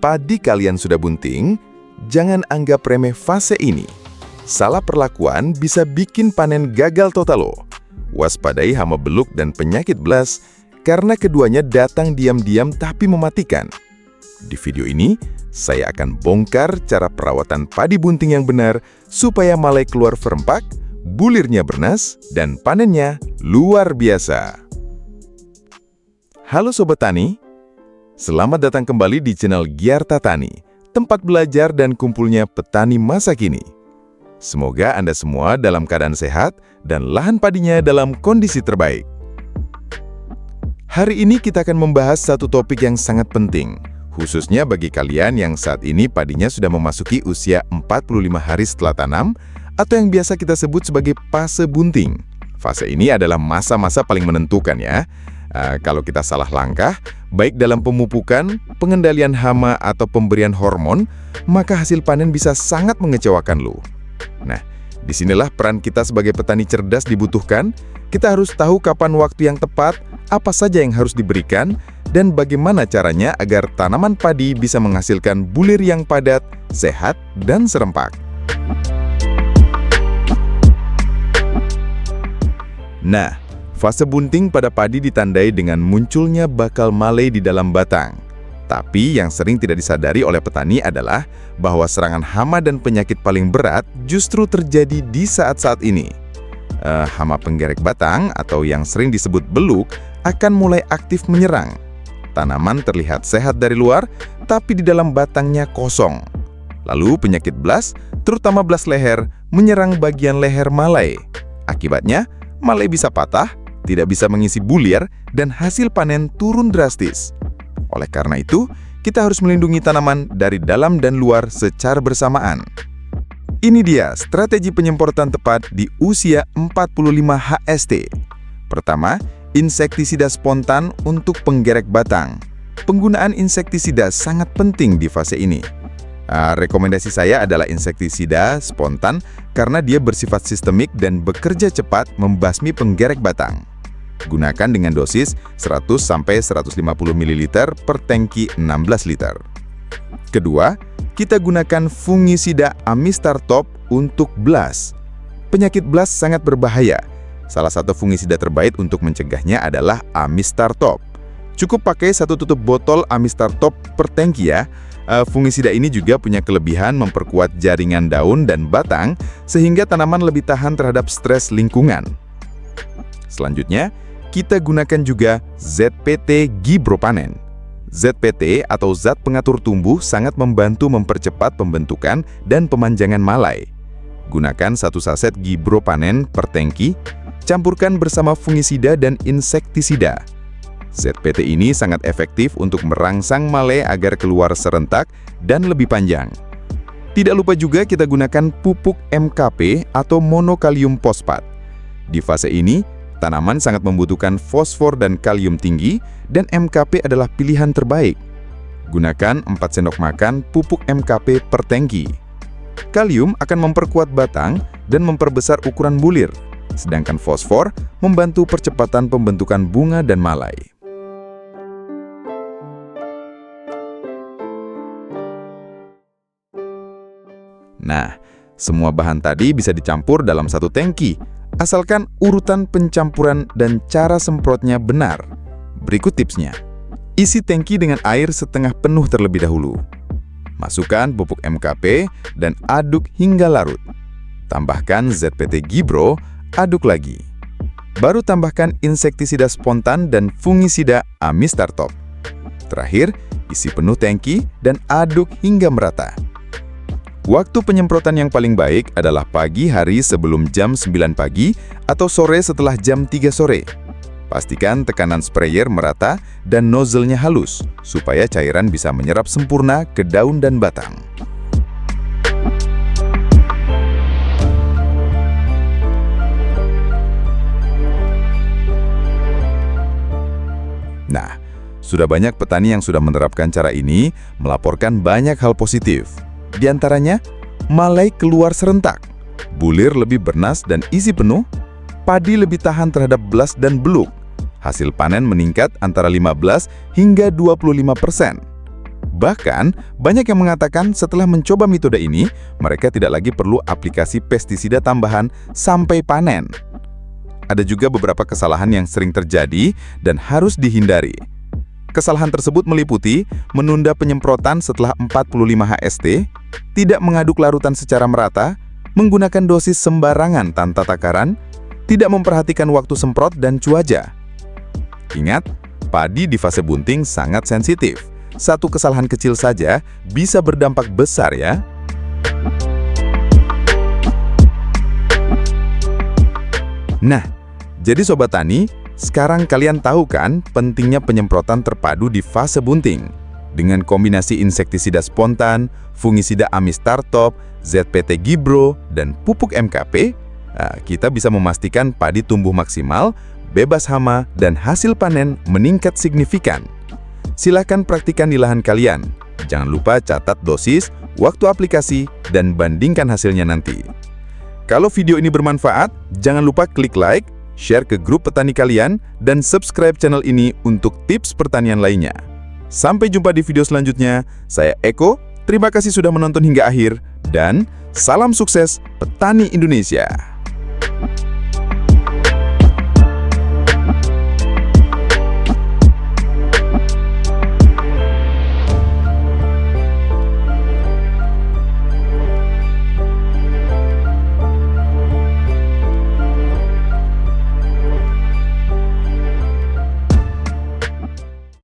padi kalian sudah bunting, jangan anggap remeh fase ini. Salah perlakuan bisa bikin panen gagal total loh. Waspadai hama beluk dan penyakit belas, karena keduanya datang diam-diam tapi mematikan. Di video ini, saya akan bongkar cara perawatan padi bunting yang benar supaya malai keluar serempak, bulirnya bernas, dan panennya luar biasa. Halo Sobat Tani, selamat datang kembali di channel Gyarta Tani, tempat belajar dan kumpulnya petani masa kini. Semoga Anda semua dalam keadaan sehat dan lahan padinya dalam kondisi terbaik. Hari ini kita akan membahas satu topik yang sangat penting, khususnya bagi kalian yang saat ini padinya sudah memasuki usia 45 hari setelah tanam, atau yang biasa kita sebut sebagai fase bunting. Fase ini adalah masa-masa paling menentukan ya. Kalau kita salah langkah, baik dalam pemupukan, pengendalian hama, atau pemberian hormon, maka hasil panen bisa sangat mengecewakan lo. Nah, disinilah peran kita sebagai petani cerdas dibutuhkan. Kita harus tahu kapan waktu yang tepat, apa saja yang harus diberikan, dan bagaimana caranya agar tanaman padi bisa menghasilkan bulir yang padat, sehat, dan serempak. Nah, fase bunting pada padi ditandai dengan munculnya bakal malai di dalam batang. Tapi yang sering tidak disadari oleh petani adalah bahwa serangan hama dan penyakit paling berat justru terjadi di saat-saat ini. Hama penggerek batang atau yang sering disebut beluk akan mulai aktif menyerang. Tanaman terlihat sehat dari luar, tapi di dalam batangnya kosong. Lalu penyakit blas, terutama blas leher, menyerang bagian leher malai. Akibatnya, malai bisa patah, tidak bisa mengisi bulir, dan hasil panen turun drastis. Oleh karena itu, kita harus melindungi tanaman dari dalam dan luar secara bersamaan. Ini dia strategi penyemprotan tepat di usia 45 HST. Pertama, insektisida spontan untuk penggerek batang. Penggunaan insektisida sangat penting di fase ini. Rekomendasi saya adalah insektisida spontan karena dia bersifat sistemik dan bekerja cepat membasmi penggerek batang. Gunakan dengan dosis 100-150 ml per tangki 16 liter. Kedua, kita gunakan fungisida Amistar Top untuk blas. Penyakit blas sangat berbahaya. Salah satu fungisida terbaik untuk mencegahnya adalah Amistar Top. Cukup pakai 1 tutup botol Amistar Top per tangki ya. Fungisida ini juga punya kelebihan memperkuat jaringan daun dan batang sehingga tanaman lebih tahan terhadap stres lingkungan. Selanjutnya, kita gunakan juga ZPT Gibropanen. ZPT atau zat pengatur tumbuh sangat membantu mempercepat pembentukan dan pemanjangan malai. Gunakan 1 saset Gibropanen per tangki, campurkan bersama fungisida dan insektisida. ZPT ini sangat efektif untuk merangsang malai agar keluar serentak dan lebih panjang. Tidak lupa juga kita gunakan pupuk MKP atau monokalium fosfat. Di fase ini, tanaman sangat membutuhkan fosfor dan kalium tinggi dan MKP adalah pilihan terbaik. Gunakan 4 sendok makan pupuk MKP per tangki. Kalium akan memperkuat batang dan memperbesar ukuran bulir, sedangkan fosfor membantu percepatan pembentukan bunga dan malai. Nah, semua bahan tadi bisa dicampur dalam 1 tangki, asalkan urutan pencampuran dan cara semprotnya benar. Berikut tipsnya. Isi tangki dengan air setengah penuh terlebih dahulu. Masukkan pupuk MKP dan aduk hingga larut. Tambahkan ZPT Gibro, aduk lagi. Baru tambahkan insektisida spontan dan fungisida Amistar Top. Terakhir, isi penuh tangki dan aduk hingga merata. Waktu penyemprotan yang paling baik adalah pagi hari sebelum jam 9 pagi atau sore setelah jam 3 sore. Pastikan tekanan sprayer merata dan nozzle-nya halus, supaya cairan bisa menyerap sempurna ke daun dan batang. Nah, sudah banyak petani yang sudah menerapkan cara ini, melaporkan banyak hal positif. Di antaranya, malai keluar serentak, bulir lebih bernas dan isi penuh, padi lebih tahan terhadap blas dan beluk, hasil panen meningkat antara 15 hingga 25%. Bahkan, banyak yang mengatakan setelah mencoba metode ini, mereka tidak lagi perlu aplikasi pestisida tambahan sampai panen. Ada juga beberapa kesalahan yang sering terjadi dan harus dihindari. Kesalahan tersebut meliputi menunda penyemprotan setelah 45 HST, tidak mengaduk larutan secara merata, menggunakan dosis sembarangan tanpa takaran, tidak memperhatikan waktu semprot dan cuaca. Ingat, padi di fase bunting sangat sensitif. Satu kesalahan kecil saja bisa berdampak besar ya. Nah, jadi Sobat Tani, sekarang kalian tahu kan pentingnya penyemprotan terpadu di fase bunting. Dengan kombinasi insektisida spontan, fungisida Amistartop, ZPT Gibro, dan pupuk MKP, kita bisa memastikan padi tumbuh maksimal, bebas hama, dan hasil panen meningkat signifikan. Silahkan praktikkan di lahan kalian. Jangan lupa catat dosis, waktu aplikasi, dan bandingkan hasilnya nanti. Kalau video ini bermanfaat, jangan lupa klik like, share ke grup petani kalian, dan subscribe channel ini untuk tips pertanian lainnya. Sampai jumpa di video selanjutnya. Saya Eko, terima kasih sudah menonton hingga akhir, dan salam sukses petani Indonesia.